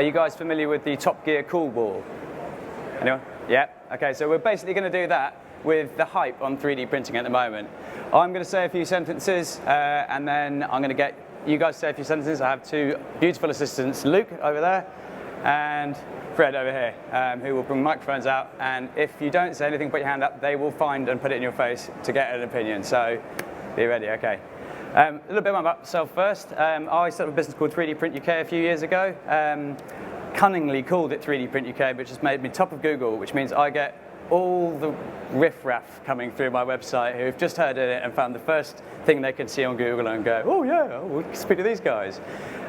Are you guys familiar with the Top Gear cool ball? Anyone? Yeah? Okay, so we're basically going to do that with the hype on 3D printing at the moment. I'm going to say a few sentences, and then I'm going to get you guys to say a few sentences. I have two beautiful assistants, Luke over there, and Fred over here, who will bring microphones out, and if you don't say anything, put your hand up, they will find and put it in your face to get an opinion. So, be ready, okay. A little bit about myself first. I set up a business called 3D Print UK a few years ago. Cunningly called it 3D Print UK, which has made me top of Google, which means I get all the riffraff coming through my website who've just heard of it and found the first thing they can see on Google and go, oh yeah, we'll speak to these guys.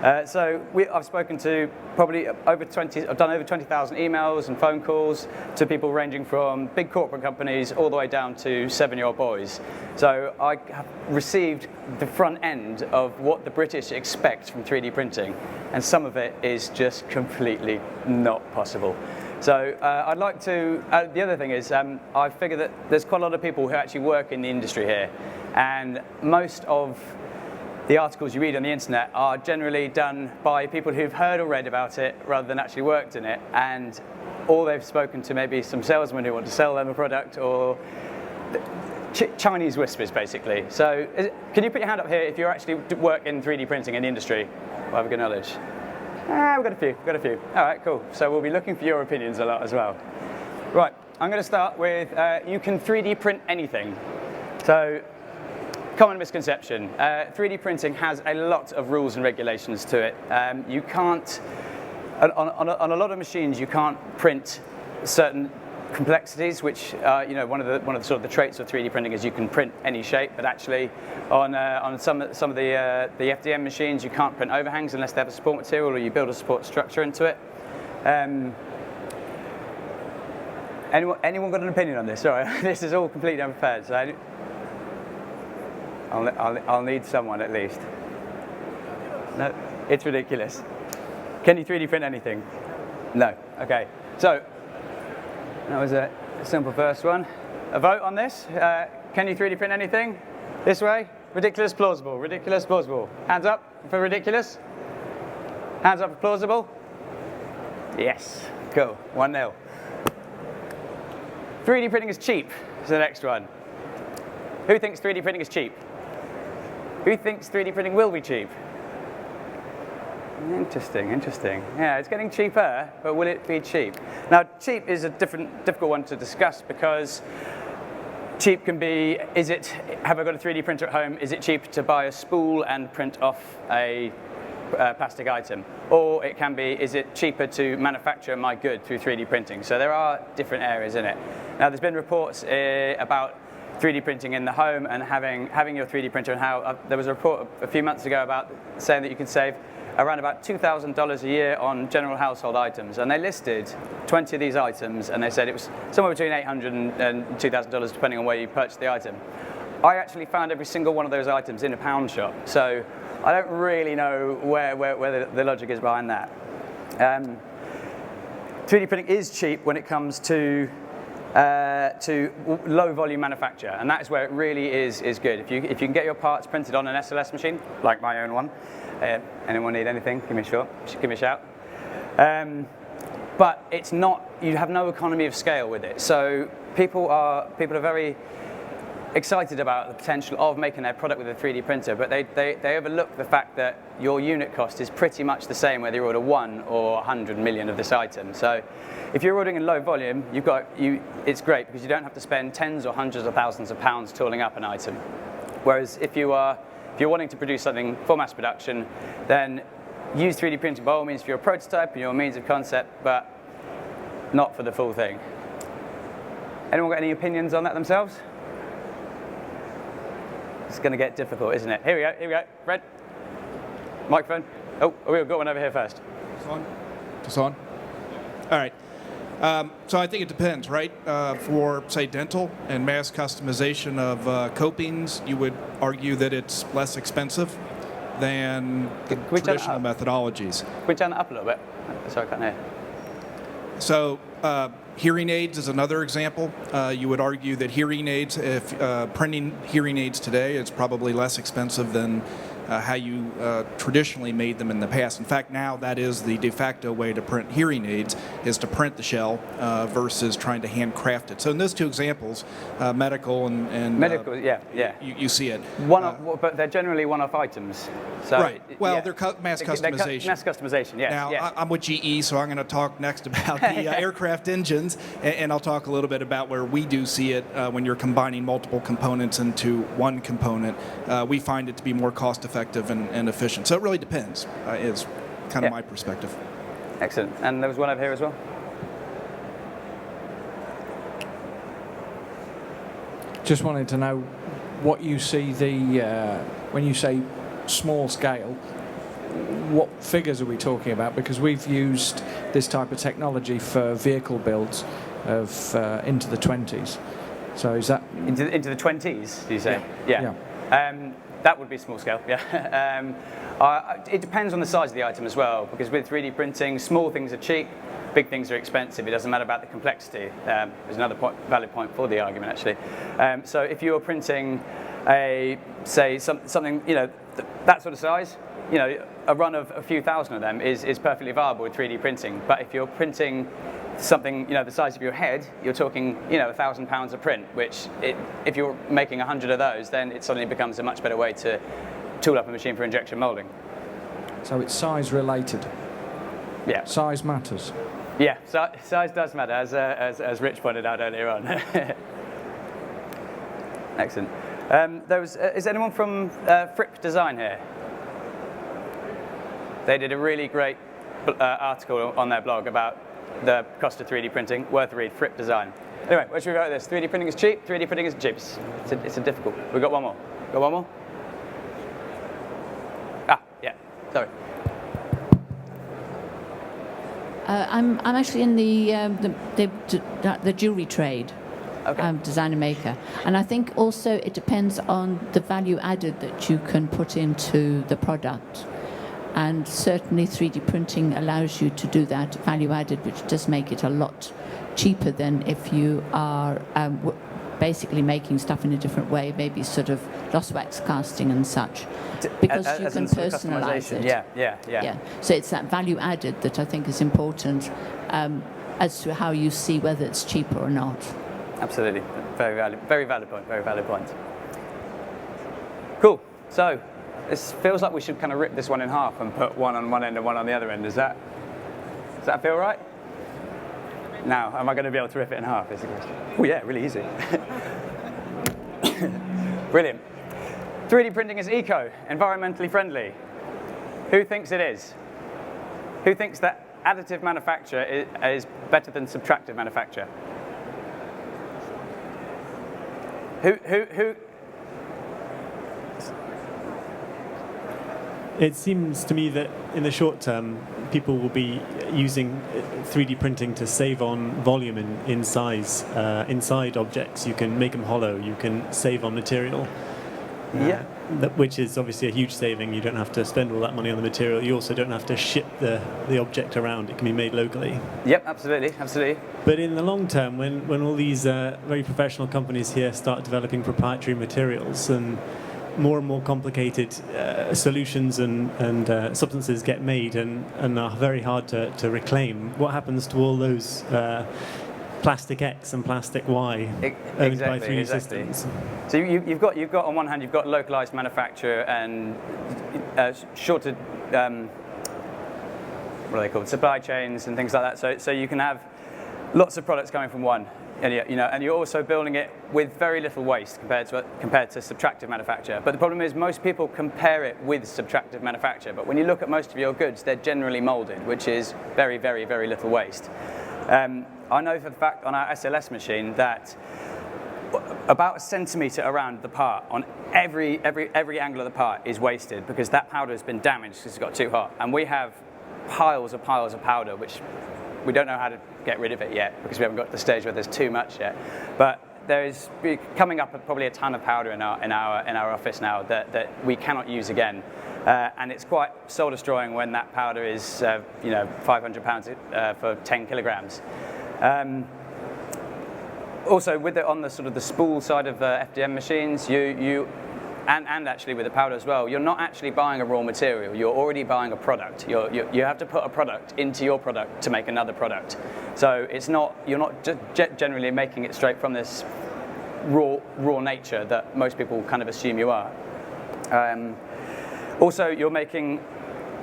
I've spoken to probably I've done over 20,000 emails and phone calls to people ranging from big corporate companies all the way down to 7-year-old boys. So I have received the front end of what the British expect from 3D printing, and some of it is just completely not possible. So I'd like to, the other thing is, I figure that there's quite a lot of people who actually work in the industry here, and most of the articles you read on the internet are generally done by people who've heard or read about it rather than actually worked in it, and all they've spoken to maybe some salesmen who want to sell them a product, or Chinese whispers basically. So can you put your hand up here if you actually work in 3D printing in the industry? We'll have a good knowledge. We've got a few. All right, cool. So we'll be looking for your opinions a lot as well. Right, I'm going to start with you can 3D print anything. So, common misconception. 3D printing has a lot of rules and regulations to it. You can't, on a lot of machines, you can't print certain complexities, which one of the sort of the traits of 3D printing is you can print any shape, but actually on some of the FDM machines you can't print overhangs unless they have a support material or you build a support structure into it. Anyone got an opinion on this? Sorry, this is all completely unprepared, so I'll need someone at least. No, it's ridiculous. Can you 3D print anything? No. Okay. So that was a simple first one. A vote on this. Can you 3D print anything? This way. Ridiculous, plausible. Ridiculous, plausible. Hands up for ridiculous. Hands up for plausible. Yes. Cool. 1-0. 3D printing is cheap is the next one. Who thinks 3D printing is cheap? Who thinks 3D printing will be cheap? Interesting. Yeah, it's getting cheaper, but will it be cheap? Now, cheap is a difficult one to discuss because cheap can be, have I got a 3D printer at home, is it cheap to buy a spool and print off a plastic item? Or it can be, is it cheaper to manufacture my good through 3D printing? So there are different areas in it. Now, there's been reports about 3D printing in the home and having your 3D printer, and how there was a report a few months ago about saying that you can save around about $2,000 a year on general household items, and they listed 20 of these items, and they said it was somewhere between $800 and $2,000 depending on where you purchased the item. I actually found every single one of those items in a pound shop, so I don't really know where the logic is behind that. 3D printing is cheap when it comes to low volume manufacture, and that is where it really is good. If you can get your parts printed on an SLS machine, like my own one, anyone need anything? Give me a shout. But it's not. You have no economy of scale with it. So people are very excited about the potential of making their product with a 3D printer, but they overlook the fact that your unit cost is pretty much the same whether you order 1 or 100 million of this item. So if you're ordering in low volume, it's great because you don't have to spend tens or hundreds of thousands of pounds tooling up an item. Whereas if you're wanting to produce something for mass production, then use 3D printing by all means for your prototype and your means of concept, but not for the full thing. Anyone got any opinions on that themselves? It's going to get difficult, isn't it? Here we go. Fred, microphone. Oh, we've got one over here first. Just on? All right. So I think it depends, right? For, say, dental and mass customization of copings, you would argue that it's less expensive than traditional methodologies. Can we turn that up a little bit? Sorry, I can't hear. So Hearing aids is another example. You would argue that hearing aids, if printing hearing aids today, is probably less expensive than how you traditionally made them in the past. In fact, now that is the de facto way to print hearing aids, is to print the shell versus trying to handcraft it. So in those two examples, medical and medical, you see it. But they're generally one-off items. So, right. Well, they're mass customization. Mass customization. Yes. Now, yes. I'm with GE, so I'm going to talk next about the aircraft engines, and I'll talk a little bit about where we do see it when you're combining multiple components into one component. We find it to be more cost-effective and efficient. So it really depends, is kind of my perspective. Excellent. And there was one over here as well. Just wanted to know what you see when you say small scale, what figures are we talking about? Because we've used this type of technology for vehicle builds of into the 20s. So is that into the 20s? Do you say? Yeah. That would be small scale. Yeah. It depends on the size of the item as well. Because with 3D printing, small things are cheap, big things are expensive. It doesn't matter about the complexity. There's another valid point for the argument actually. So if you're printing something that sort of size, a run of a few thousand of them is perfectly viable with 3D printing. But if you're printing something the size of your head, you're talking £1,000 a print, which if you're making 100 of those, then it suddenly becomes a much better way to tool up a machine for injection molding. So it's size related. Yeah. Size matters. Yeah, size does matter, as Rich pointed out earlier on. Excellent. Is anyone from Fripp Design here? They did a really great article on their blog about the cost of 3D printing. Worth a read, Fripp Design. Anyway, where should we go with this? 3D printing is cheap, 3D printing is cheap. It's a difficult. We've got one more. Got one more? Yeah, sorry. I'm actually in the jewelry trade, Okay. designer maker, and I think also it depends on the value added that you can put into the product, and certainly 3D printing allows you to do that value added, which does make it a lot cheaper than if you are basically making stuff in a different way, maybe sort of lost wax casting and such, because you can personalize it. Yeah. So it's that value added that I think is important as to how you see whether it's cheaper or not. Absolutely. Very valid point. Very valid point. Cool. So this feels like we should kind of rip this one in half and put one on one end and one on the other end. Does that feel right? Now, am I going to be able to rip it in half? Is the question. Oh yeah, really easy. Brilliant. 3D printing is environmentally friendly. Who thinks it is? Who thinks that additive manufacture is better than subtractive manufacture? Who? It seems to me that in the short term, people will be using 3D printing to save on volume in size. Inside objects, you can make them hollow, you can save on material. Yeah. Which is obviously a huge saving. You don't have to spend all that money on the material. You also don't have to ship the object around. It can be made locally. Yep, absolutely. But in the long term, when all these very professional companies here start developing proprietary materials and more complicated solutions and substances get made and are very hard to reclaim, what happens to all those plastic X and plastic Y owned by 3D systems? So you've got on one hand you've got localized manufacture and shorter what are they called, supply chains and things like that. So you can have lots of products coming from one. And you're also building it with very little waste compared to subtractive manufacture. But the problem is most people compare it with subtractive manufacture. But when you look at most of your goods, they're generally molded, which is very, very, very little waste. I know for the fact on our SLS machine that about a centimetre around the part on every angle of the part is wasted because that powder has been damaged because it's got too hot. And we have piles of powder which we don't know how to get rid of it yet because we haven't got to the stage where there's too much yet. But there is coming up probably a ton of powder in our office now that we cannot use again, and it's quite soul destroying when that powder is £500 for 10 kilograms. Also, with it on the sort of the spool side of FDM machines, and actually with the powder as well, you're not actually buying a raw material. You're already buying a product. You have to put a product into your product to make another product. So you're not generally making it straight from this raw nature that most people kind of assume you are. Also, you're making.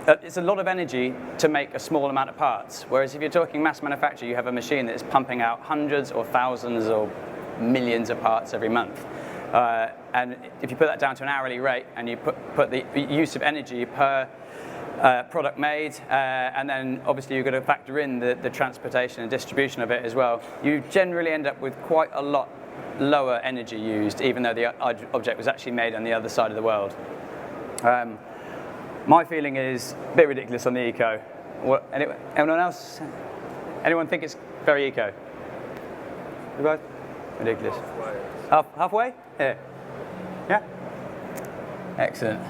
It's a lot of energy to make a small amount of parts, whereas if you're talking mass manufacture, you have a machine that is pumping out hundreds or thousands or millions of parts every month. And if you put that down to an hourly rate and you put the use of energy per product made, and then obviously you've got to factor in the transportation and distribution of it as well, you generally end up with quite a lot lower energy used, even though the object was actually made on the other side of the world. My feeling is a bit ridiculous on the eco. Anyone else? Anyone think it's very eco? You guys? Ridiculous. Halfway? Yeah. Yeah? Excellent.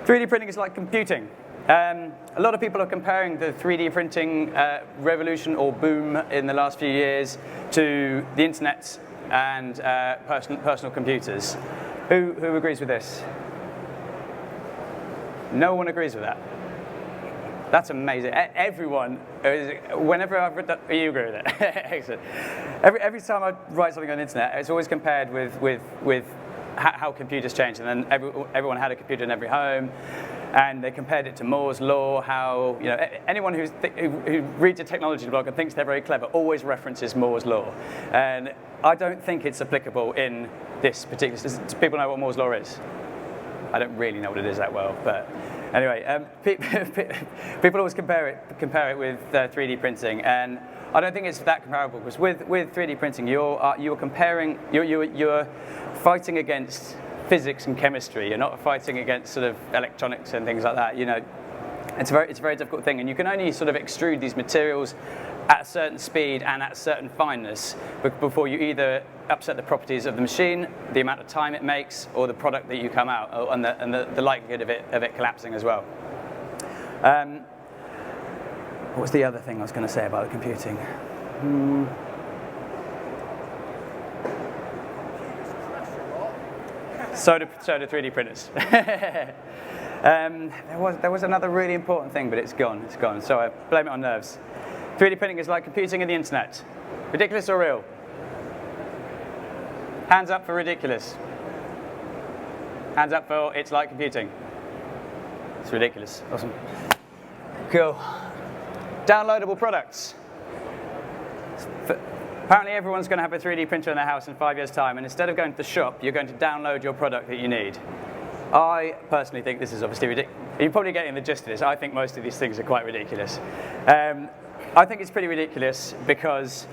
3D printing is like computing. A lot of people are comparing the 3D printing revolution or boom in the last few years to the internet and personal computers. Who agrees with this? No one agrees with that. That's amazing. Everyone, whenever I've read that, you agree with it. Excellent. Every time I write something on the internet, it's always compared with how computers changed, and then everyone had a computer in every home, and they compared it to Moore's law. How anyone who reads a technology blog and thinks they're very clever always references Moore's law, and I don't think it's applicable in this particular. Do people know what Moore's law is? I don't really know what it is that well, but anyway, people always compare it with 3D printing, and I don't think it's that comparable, because with 3D printing, you're fighting against physics and chemistry. You're not fighting against sort of electronics and things like that. It's a very difficult thing, and you can only sort of extrude these materials at a certain speed and at a certain fineness before you either upset the properties of the machine, the amount of time it makes, or the product that you come out, and the likelihood of it collapsing as well. What was the other thing I was going to say about the computing? So do 3D printers. There was another really important thing, but it's gone. So I blame it on nerves. 3D printing is like computing and the internet. Ridiculous or real? Hands up for ridiculous. Hands up for it's like computing. It's ridiculous. Awesome. Cool. Downloadable products. Apparently everyone's going to have a 3D printer in their house in 5 years' time, and instead of going to the shop, you're going to download your product that you need. I personally think this is obviously ridiculous. You're probably getting the gist of this. I think most of these things are quite ridiculous. I think it's pretty ridiculous because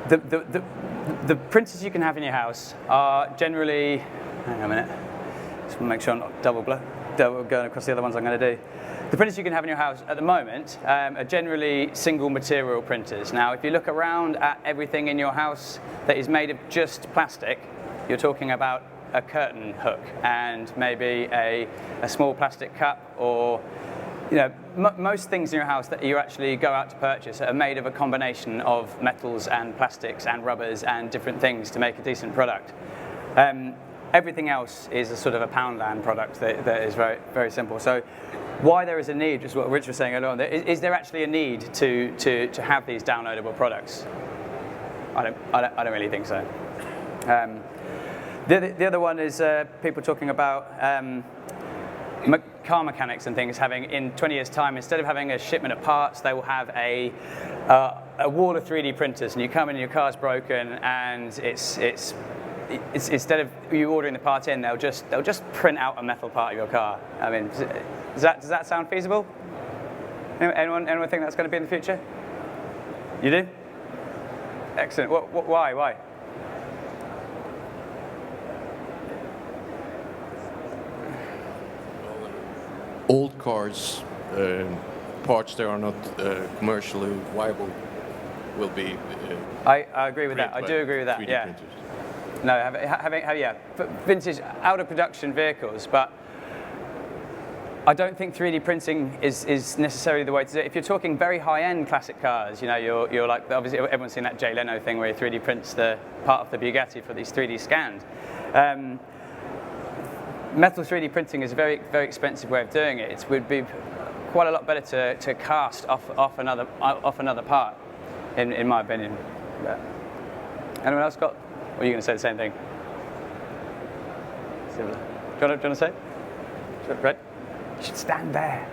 the printers you can have in your house are generally, hang on a minute, just want to make sure I'm not double going across the other ones I'm going to do. The printers you can have in your house at the moment are generally single material printers. Now, if you look around at everything in your house that is made of just plastic, you're talking about a curtain hook and maybe a small plastic cup, or most things in your house that you actually go out to purchase are made of a combination of metals and plastics and rubbers and different things to make a decent product. Everything else is a sort of a Poundland product that is very, very simple. So why there is a need, just what Rich was saying earlier on, is there actually a need to have these downloadable products? I don't really think so. The other one is people talking about car mechanics and things having, in 20 years' time, instead of having a shipment of parts, they will have a wall of 3D printers, and you come in and your car's broken, and it's instead of you ordering the part in, they'll just print out a metal part of your car. I mean, does that sound feasible? Anyone think that's going to be in the future? You do? Excellent. Why? Old cars, parts that are not commercially viable will be. I agree with that. I do agree with that. 3D yeah. printers. No, having vintage out of production vehicles, but I don't think 3D printing is necessarily the way to do it. If you're talking very high-end classic cars, you know, you're like, obviously everyone's seen that Jay Leno thing where he 3D prints the part of the Bugatti for these 3D scans. Metal 3D printing is a very, very expensive way of doing it. It would be quite a lot better to cast off another part, in my opinion. But anyone else got? Or are you going to say the same thing? Similar. Do you want to say it? Right? You should stand there.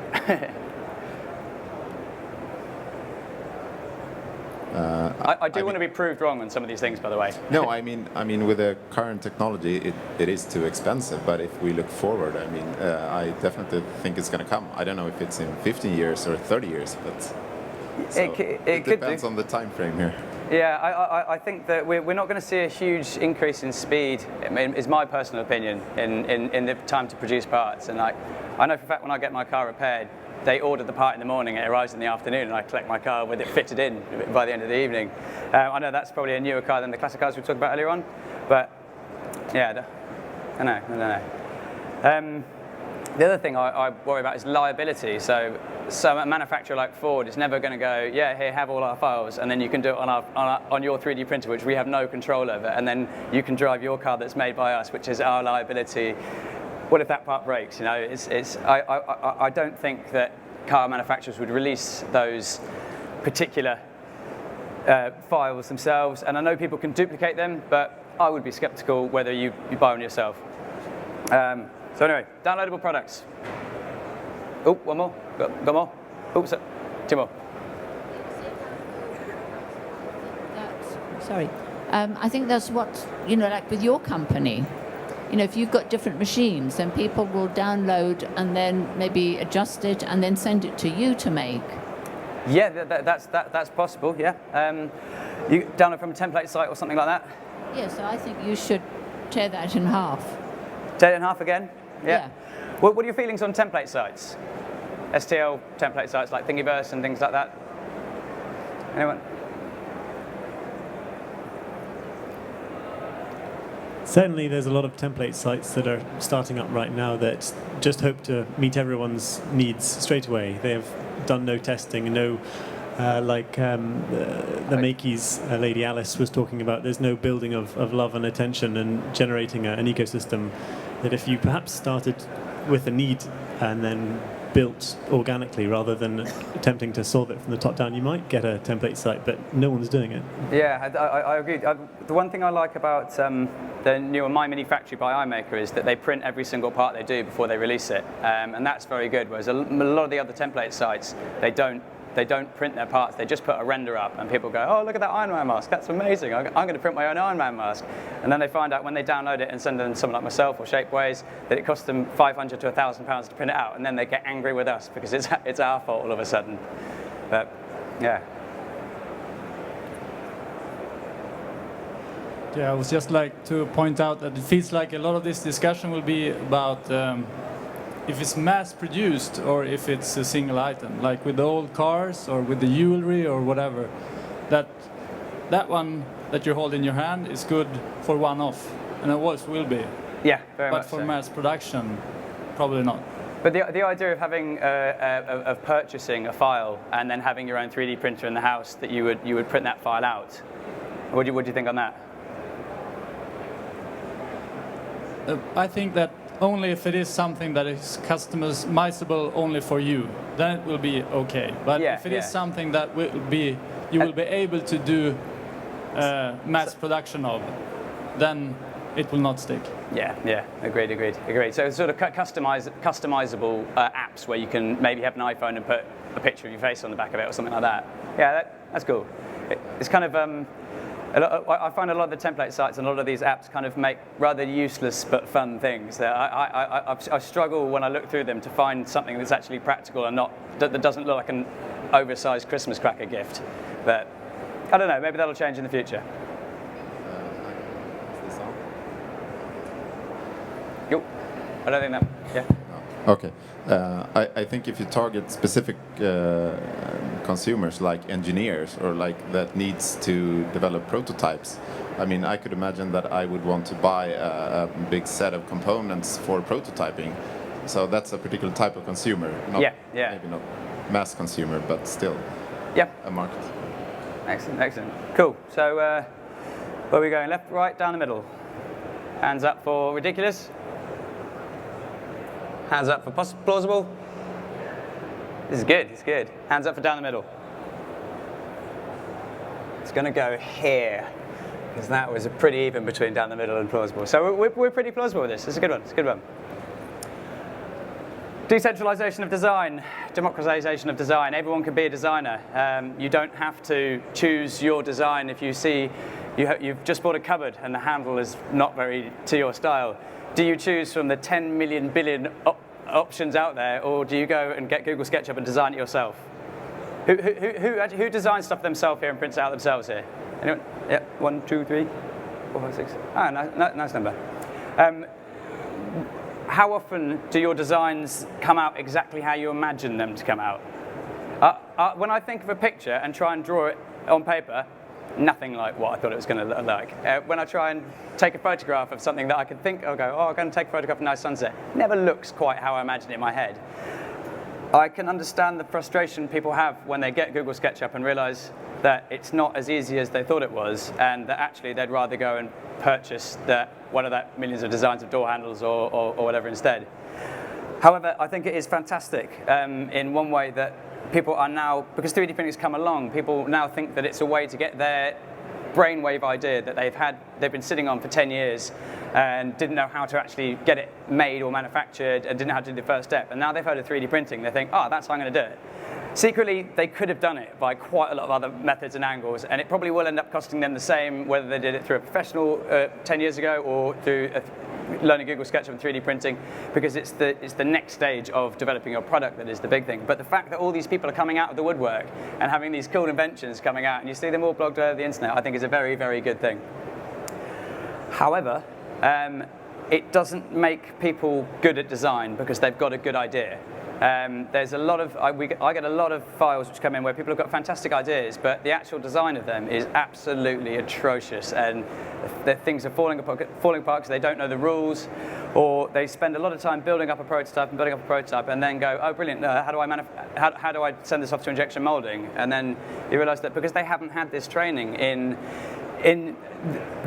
I do want to be proved wrong on some of these things, by the way. No, I mean, with the current technology, it is too expensive. But if we look forward, I mean, I definitely think it's going to come. I don't know if it's in 15 years or 30 years, but it depends on the time frame here. Yeah, I think that we're not going to see a huge increase in speed, is my personal opinion, in the time to produce parts. And I know for a fact when I get my car repaired, they order the part in the morning, it arrives in the afternoon, and I collect my car with it fitted in by the end of the evening. I know that's probably a newer car than the classic cars we talked about earlier on, but yeah, I don't know. The other thing I worry about is liability. So a manufacturer like Ford is never going to go, yeah, here, have all our files, and then you can do it on your 3D printer, which we have no control over, and then you can drive your car that's made by us, which is our liability. What if that part breaks? You know, I don't think that car manufacturers would release those particular files themselves, and I know people can duplicate them, but I would be skeptical whether you buy one yourself. So anyway, downloadable products. Oh, one more. Got more? Oops, two more. Sorry. I think that's what, you know, like with your company, you know, if you've got different machines, then people will download and then maybe adjust it and then send it to you to make. Yeah, that's possible, yeah. You download from a template site or something like that? Yeah, so I think you should tear that in half. Tear it in half again? Yeah. What are your feelings on template sites? STL template sites like Thingiverse and things like that? Anyone? Certainly there's a lot of template sites that are starting up right now that just hope to meet everyone's needs straight away. They have done no testing, no, the Makeys lady Alice was talking about, there's no building of love and attention and generating an ecosystem that if you perhaps started with a need and then built organically rather than attempting to solve it from the top down, you might get a template site, but no one's doing it. Yeah, I agree. The one thing I like about the newer My Mini Factory by iMaker is that they print every single part they do before they release it, and that's very good, whereas a lot of the other template sites, they don't print their parts, they just put a render up and people go, oh, look at that Iron Man mask, that's amazing, I'm going to print my own Iron Man mask. And then they find out when they download it and send them to someone like myself or Shapeways that it costs them £500 to £1,000 to print it out, and then they get angry with us because it's our fault all of a sudden. But, yeah. Yeah, I would just like to point out that it feels like a lot of this discussion will be about if it's mass-produced or if it's a single item, like with the old cars or with the jewelry or whatever. That one that you hold in your hand is good for one-off, and it always will be. Yeah, very much But for so. mass production, probably not. But the idea of having of purchasing a file and then having your own 3D printer in the house that you would print that file out. What do you think on that? I think that only if it is something that is customizable only for you, then it will be okay. But Yeah, if it is something that will be able to do mass production of, then it will not stick. Yeah, agreed. So it's sort of customizable apps where you can maybe have an iPhone and put a picture of your face on the back of it or something like that. Yeah, that's cool. It's kind of I find a lot of the template sites and a lot of these apps kind of make rather useless but fun things. I struggle when I look through them to find something that's actually practical and that doesn't look like an oversized Christmas cracker gift. But I don't know, maybe that'll change in the future. Is this on? Yo, I don't think that. Yeah. Okay. I think if you target specific consumers like engineers or like that needs to develop prototypes, I mean, I could imagine that I would want to buy a big set of components for prototyping. So that's a particular type of consumer, not, Yeah, yeah. maybe not mass consumer, but still Yep. a market. Excellent, excellent. Cool. So where are we going? Left, right, down the middle? Hands up for ridiculous. Hands up for plausible. This is good, it's good. Hands up for down the middle. It's going to go here, because that was a pretty even between down the middle and plausible. So we're pretty plausible with this. It's a good one, it's a good one. Decentralisation of design, democratisation of design. Everyone can be a designer. You don't have to choose your design if you see you've just bought a cupboard and the handle is not very to your style. Do you choose from the 10 million billion options out there, or do you go and get Google Sketchup and design it yourself? Who designs stuff themselves here and prints it out themselves here? Anyone? Yeah, 1, 2, 3, 4, 5, 6. Ah, nice number. How often do your designs come out exactly how you imagine them to come out? When I think of a picture and try and draw it on paper, nothing like what I thought it was going to look like. When I try and take a photograph of something that I can think, I'll go, oh, I'm going to take a photograph of a nice sunset. It never looks quite how I imagine it in my head. I can understand the frustration people have when they get Google SketchUp and realize that it's not as easy as they thought it was, and that actually they'd rather go and purchase one of that millions of designs of door handles or whatever instead. However, I think it is fantastic in one way that people are now, because 3D printing has come along, people now think that it's a way to get their brainwave idea that they've been sitting on for 10 years and didn't know how to actually get it made or manufactured and didn't know how to do the first step. And now they've heard of 3D printing, they think, oh, that's how I'm going to do it. Secretly, they could have done it by quite a lot of other methods and angles, and it probably will end up costing them the same whether they did it through a professional 10 years ago or through learning Google Sketchup and 3D printing, because it's the next stage of developing your product that is the big thing. But the fact that all these people are coming out of the woodwork and having these cool inventions coming out, and you see them all blogged over the internet, I think is a very, very good thing. However, it doesn't make people good at design because they've got a good idea. There's a lot of, I get a lot of files which come in where people have got fantastic ideas, but the actual design of them is absolutely atrocious, and the things are falling apart because they don't know the rules, or they spend a lot of time building up a prototype and then go, oh brilliant, how do I send this off to injection molding? And then you realize that because they haven't had this training in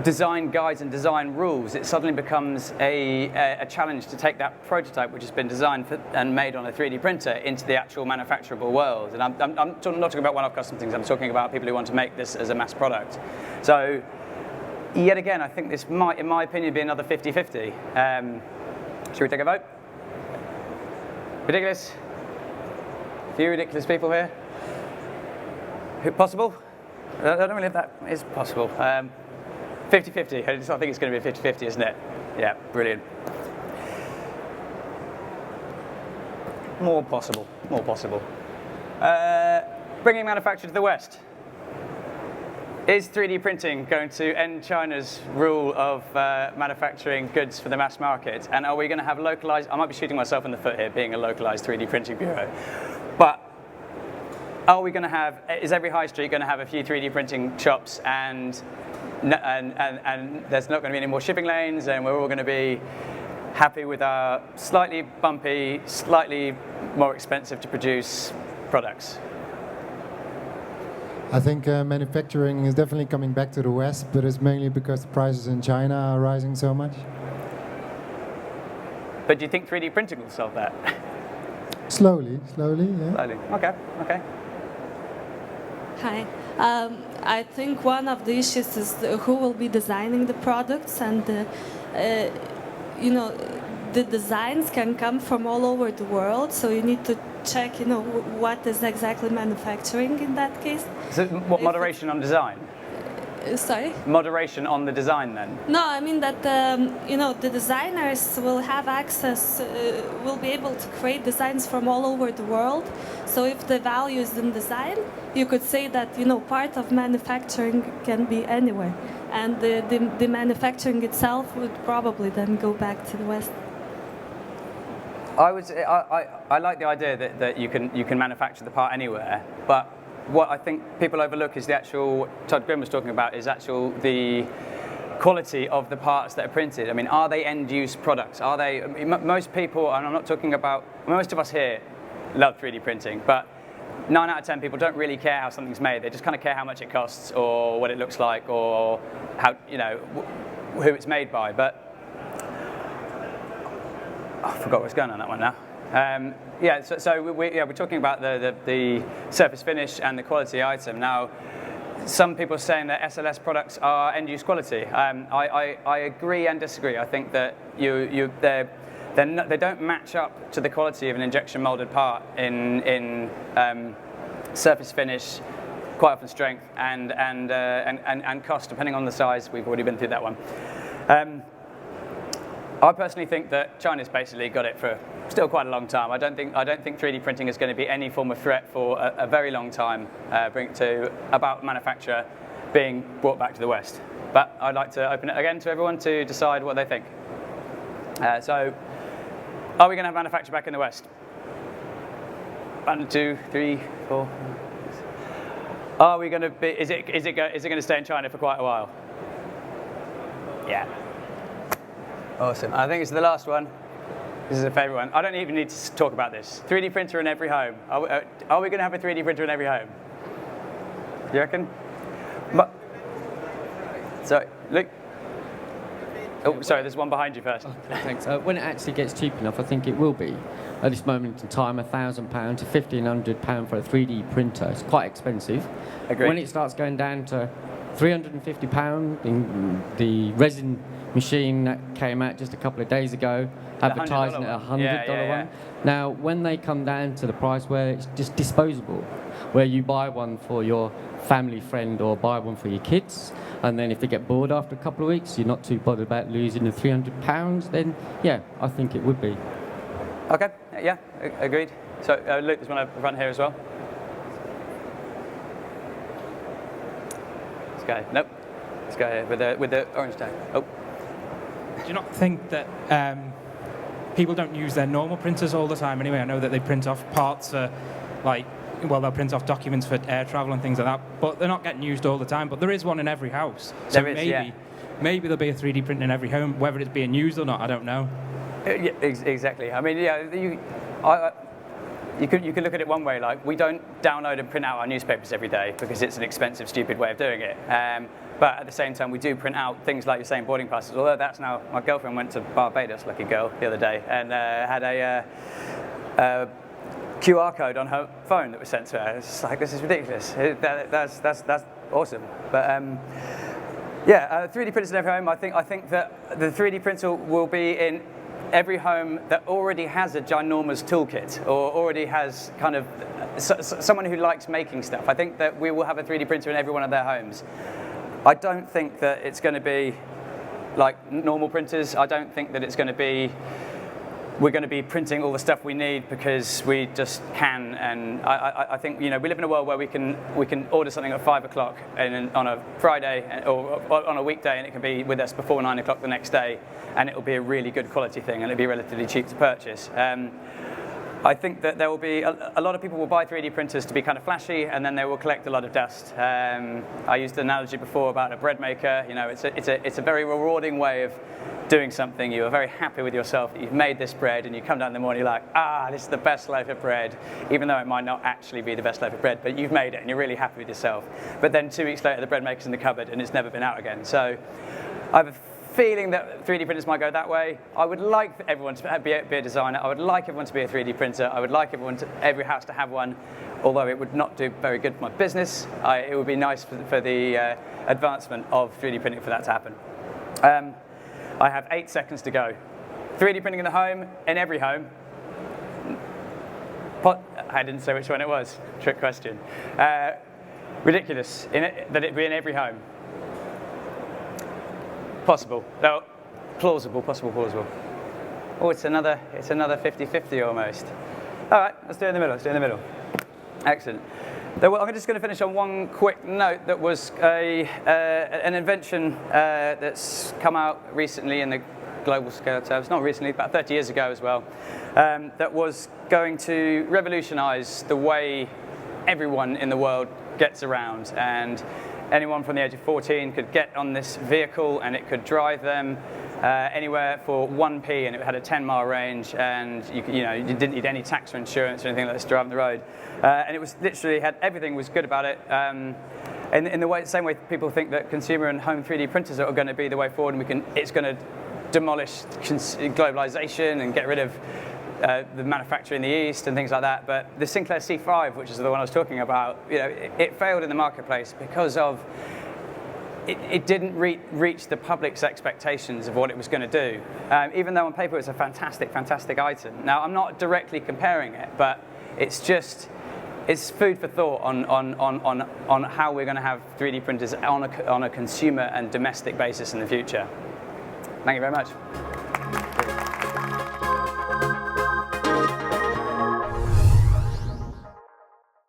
design guides and design rules, it suddenly becomes a challenge to take that prototype which has been designed and made on a 3D printer into the actual manufacturable world. And I'm not talking about one-off custom things, I'm talking about people who want to make this as a mass product. So, yet again, I think this might, in my opinion, be another 50-50. Should we take a vote? Ridiculous? A few ridiculous people here? Possible? I don't really know if that is possible. 50-50. I think it's going to be a 50-50, isn't it? Yeah, brilliant. More possible. More possible. Bringing manufacture to the West. Is 3D printing going to end China's rule of manufacturing goods for the mass market? And are we going to have localized? I might be shooting myself in the foot here, being a localized 3D printing bureau. But are we going to have, is every high street going to have a few 3D printing shops, and there's not going to be any more shipping lanes, and we're all going to be happy with our slightly bumpy, slightly more expensive to produce products? I think manufacturing is definitely coming back to the West, but it's mainly because the prices in China are rising so much. But do you think 3D printing will solve that? Slowly, yeah. Slowly. Okay. Hi. I think one of the issues is who will be designing the products, and the designs can come from all over the world, so you need to check, what is exactly manufacturing in that case. So what, moderation on design? Sorry? Moderation on the design then? No, I mean that, the designers will have access, will be able to create designs from all over the world. So if the value is in design, you could say that, part of manufacturing can be anywhere. And the manufacturing itself would probably then go back to the West. I like the idea that you can manufacture the part anywhere, but what I think people overlook is the actual, Todd Grimm was talking about, is the quality of the parts that are printed. I mean, are they end-use products? Are they? I mean, most people, and I'm not talking about, most of us here love 3D printing, but 9 out of 10 people don't really care how something's made. They just kind of care how much it costs, or what it looks like, or how, you know, who it's made by. But I forgot what's going on that one now. Yeah, so we're talking about the surface finish and the quality item. Now, some people are saying that SLS products are end-use quality. I agree and disagree. I think that they don't match up to the quality of an injection molded part in surface finish, quite often strength, and cost, depending on the size. We've already been through that one. I personally think that China's basically got it for still quite a long time. I don't think 3D printing is going to be any form of threat for a very long time, about manufacture being brought back to the West. But I'd like to open it again to everyone to decide what they think. So, are we going to have manufacture back in the West? 1, 2, 3, 4. Are we going to be? Is it going to stay in China for quite a while? Yeah. Awesome. I think it's the last one. This is a favourite one. I don't even need to talk about this. 3D printer in every home. Are we going to have a 3D printer in every home? You reckon? Sorry, Luke. Oh, sorry, there's one behind you first. Okay, thanks. When it actually gets cheap enough, I think it will be. At this moment in time, £1,000 to £1,500 for a 3D printer. It's quite expensive. Agreed. When it starts going down to £350 in the resin machine that came out just a couple of days ago, advertising at $100 one. Now, when they come down to the price where it's just disposable, where you buy one for your family friend or buy one for your kids, and then if they get bored after a couple of weeks, you're not too bothered about losing the £300, then yeah, I think it would be. Okay, yeah, agreed. So Luke, there's one up front here as well. Let's go. Nope. Let's go here with the orange tag. Oh. Do you not think that people don't use their normal printers all the time anyway? I know that they print off parts for, they'll print off documents for air travel and things like that, but they're not getting used all the time. But there is one in every house. So maybe there'll be a 3D print in every home, whether it's being used or not, I don't know. Yeah, exactly. I mean, yeah, you could look at it one way, like we don't download and print out our newspapers every day because it's an expensive, stupid way of doing it. But at the same time, we do print out things like you're saying, boarding passes. Although that's now, my girlfriend went to Barbados, lucky girl, the other day, and had a QR code on her phone that was sent to her. It's just like, this is ridiculous. That's awesome. But 3D printers in every home. I think that the 3D printer will be in every home that already has a ginormous toolkit or already has kind of someone who likes making stuff. I think that we will have a 3D printer in every one of their homes. I don't think that it's going to be like normal printers. I don't think that it's going to be, we're going to be printing all the stuff we need because we just can. And I think, we live in a world where we can order something at 5 o'clock on a Friday or on a weekday, and it can be with us before 9 o'clock the next day, and it'll be a really good quality thing, and it'll be relatively cheap to purchase. I think that there will be a lot of people will buy 3D printers to be kind of flashy, and then they will collect a lot of dust. I used the analogy before about a bread maker. It's a very rewarding way of doing something. You are very happy with yourself that you've made this bread, and you come down in the morning, you're like, this is the best loaf of bread, even though it might not actually be the best loaf of bread, but you've made it, and you're really happy with yourself. But then 2 weeks later, the bread maker's in the cupboard, and it's never been out again. So I have a feeling that 3D printers might go that way. I would like everyone to be a designer. I would like everyone to be a 3D printer. I would like every house to have one, although it would not do very good for my business. It would be nice for the advancement of 3D printing for that to happen. I have 8 seconds to go. 3D printing in the home, in every home. I didn't say which one it was. Trick question. Ridiculous that it be in every home. Possible. No, plausible, possible, plausible. Oh, it's another 50-50 almost. All right, let's do it in the middle. Excellent. I'm just going to finish on one quick note that was an invention that's come out recently in the global scale terms. Not recently, about 30 years ago as well. That was going to revolutionise the way everyone in the world gets around. And anyone from the age of 14 could get on this vehicle and it could drive them anywhere for 1p, and it had a 10-mile range, and you didn't need any tax or insurance or anything like this to drive on the road. And it was literally everything was good about it. In the same way people think that consumer and home 3D printers are going to be the way forward, and it's going to demolish globalization and get rid of the manufacturing in the East and things like that. But the Sinclair C5, which is the one I was talking about, it failed in the marketplace because of it didn't reach the public's expectations of what it was going to do. Even though on paper it's a fantastic, fantastic item. Now, I'm not directly comparing it, but it's food for thought on how we're going to have 3D printers on a consumer and domestic basis in the future. Thank you very much.